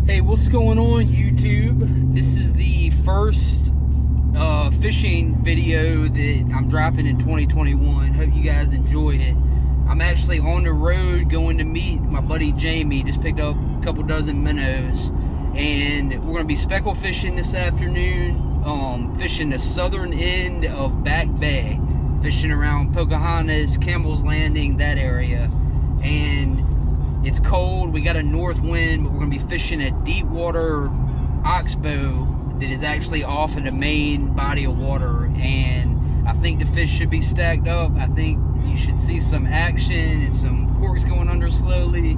Hey, what's going on YouTube? This is the first fishing video that I'm dropping in 2021. Hope you guys enjoy it. I'm actually on the road going to meet my buddy Jamie. Just picked up a couple dozen minnows, and we're going to be speckle fishing this afternoon, fishing the southern end of Back Bay, fishing around Pocahontas, Campbell's Landing, that area. And it's cold, we got a north wind, but we're gonna be fishing a deep water oxbow that is actually off of the main body of water, and I think the fish should be stacked up. I think you should see some action and some corks going under slowly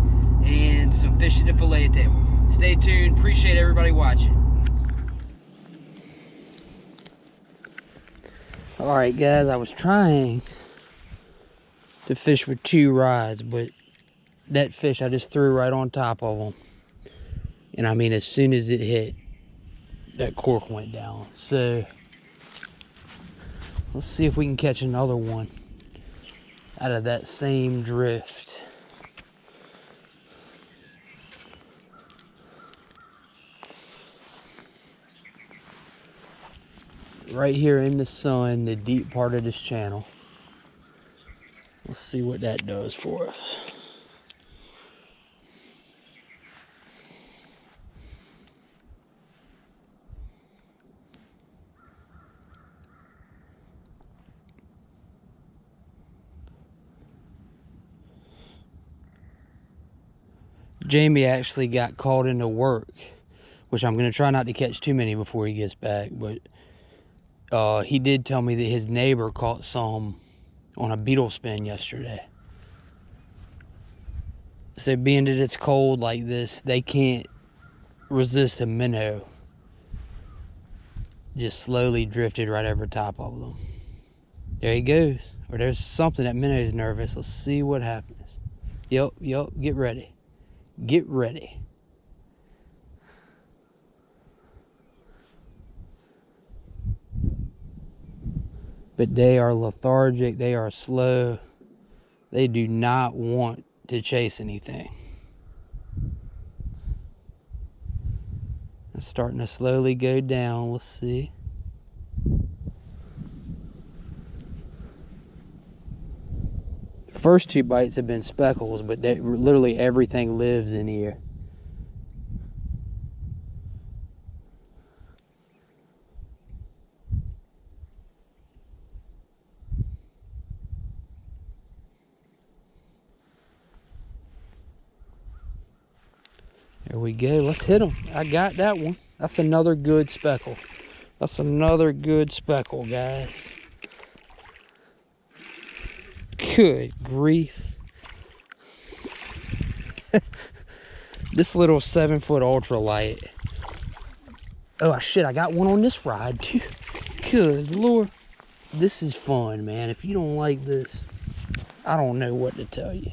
and some fish at the fillet table. Stay tuned, appreciate everybody watching. Alright guys, I was trying to fish with 2 rods, but that fish I just threw right on top of him, and I mean, as soon as it hit, that cork went down. So let's see if we can catch another one out of that same drift. Right here in the sun, the deep part of this channel. Let's see what that does for us. Jamie actually got called into work, which I'm going to try not to catch too many before he gets back, but he did tell me that his neighbor caught some on a beetle spin yesterday. So being that it's cold like this, they can't resist a minnow. Just slowly drifted right over top of them. There he goes. Or there's something, that minnow's nervous. Let's see what happens. Yup, get ready. Get ready. But they are lethargic, they are slow. They do not want to chase anything. It's starting to slowly go down. Let's see. First 2 bites have been speckles, but literally everything lives in here. There we go. Let's hit them. I got that one. That's another good speckle. That's another good speckle, guys. Good grief. This little 7-foot ultralight. Oh shit, I got one on this rod too. Good Lord. This is fun, man. If you don't like this, I don't know what to tell you.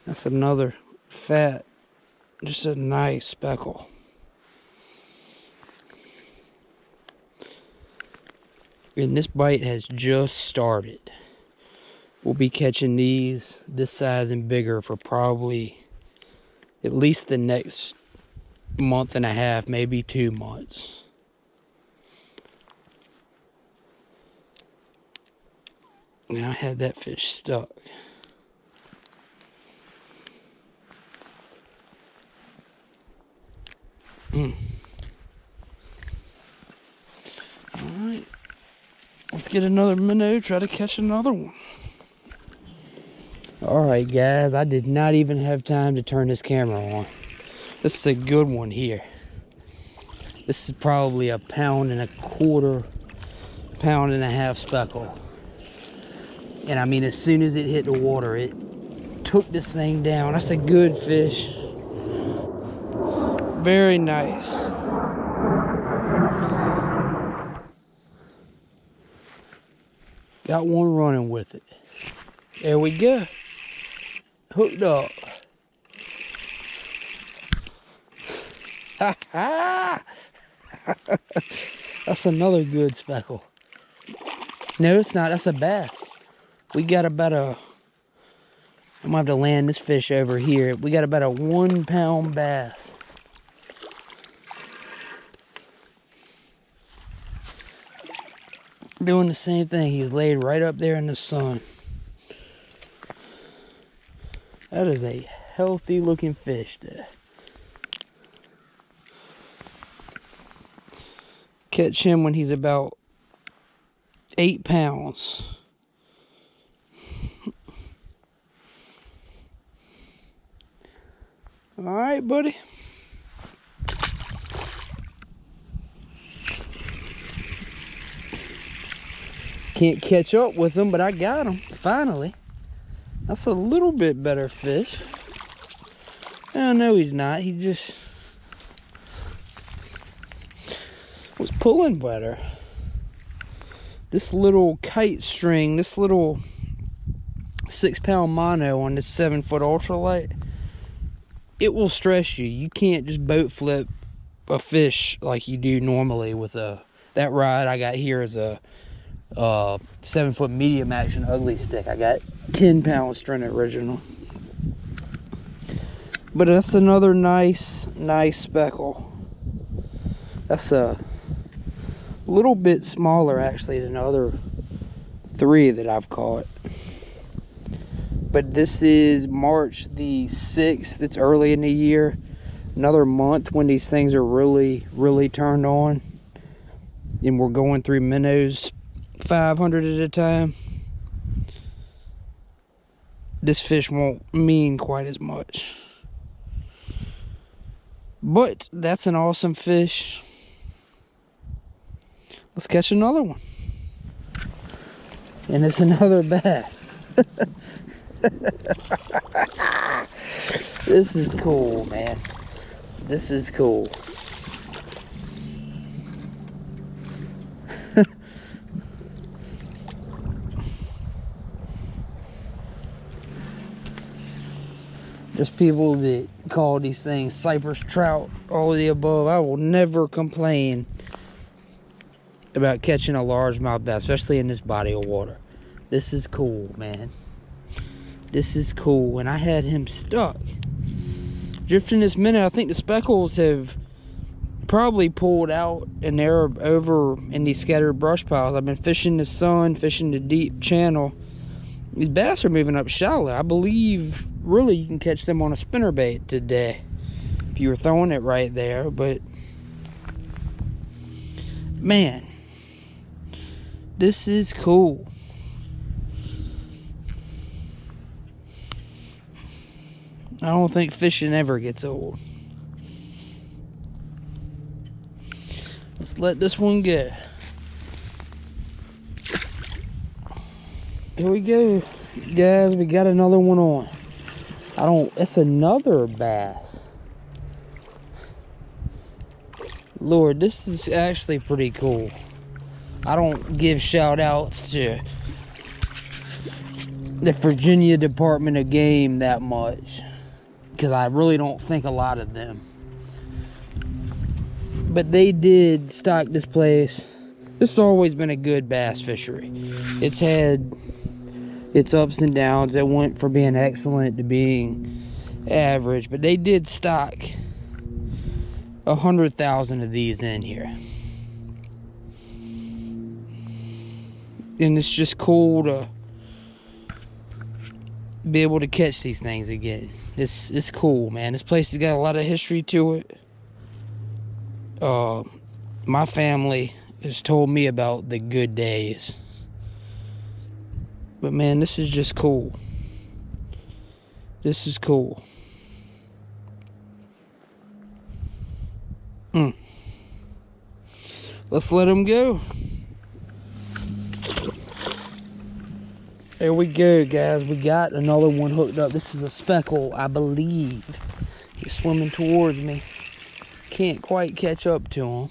That's another fat, just a nice speckle. And this bite has just started. We'll be catching these this size and bigger for probably at least the next month and a half, maybe 2 months. And I had that fish stuck. Alright. Let's get another minnow, try to catch another one. Alright guys, I did not even have time to turn this camera on. This is a good one here. This is probably a 1.25 pound, 1.5 speckle. And I mean, as soon as it hit the water, it took this thing down. That's a good fish. Very nice. Got one running with it. There we go. Hooked up. Ha ha! That's another good speckle. No, it's not. That's a bass. We got about a I'm gonna have to land this fish over here. We got about a 1 pound bass. Doing the same thing. He's laid right up there in the sun. That is a healthy looking fish there. Catch him when he's about 8 pounds. All right, buddy. Can't catch up with him, but I got him, finally. That's a little bit better fish. Oh, no, he's not. He just was pulling better. This little kite string, this little 6 pound mono on this 7 foot ultralight, it will stress you. You can't just boat flip a fish like you do normally with that rod I got here is a 7 foot medium action ugly stick. I got 10 pound string original. But that's another nice speckle. That's a little bit smaller actually than the other 3 that I've caught. But this is March the 6th. It's early in the year. Another month when these things are really turned on. And we're going through minnows 500 at a time. This fish won't mean quite as much. But that's an awesome fish. Let's catch another one. And it's another bass. This is cool, man. This is cool. There's people that call these things cypress trout, all of the above. I will never complain about catching a largemouth bass, especially in this body of water. This is cool, man. This is cool. And I had him stuck. Drifting this minute, I think the speckles have probably pulled out and they're over in these scattered brush piles. I've been fishing the sun, fishing the deep channel. These bass are moving up shallow. I believe really you can catch them on a spinnerbait today if you were throwing it right there. But man, this is cool. I don't think fishing ever gets old. Let's let this one go. Here we go, guys. We got another one on. It's another bass. Lord, this is actually pretty cool. I don't give shout outs to the Virginia Department of Game that much, because I really don't think a lot of them. But they did stock this place. This has always been a good bass fishery. It's had its ups and downs. It went from being excellent to being average, but they did stock 100,000 of these in here. And it's just cool to be able to catch these things again. It's cool, man. This place has got a lot of history to it. My family has told me about the good days. But man, this is just cool. This is cool. Let's let him go. There we go, guys. We got another one hooked up. This is a speckle, I believe. He's swimming towards me. Can't quite catch up to him.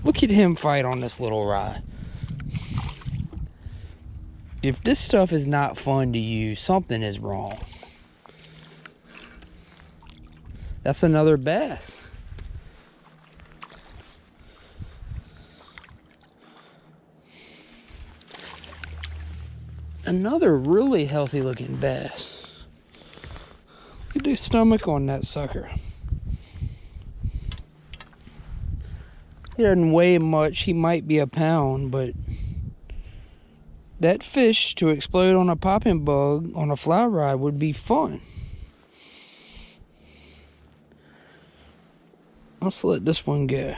Look at him fight on this little rod. If this stuff is not fun to use, something is wrong. That's another bass. another really healthy looking bass. Look at the stomach on that sucker. He doesn't weigh much. He might be a pound, but that fish to explode on a popping bug on a fly rod would be fun. Let's let this one go.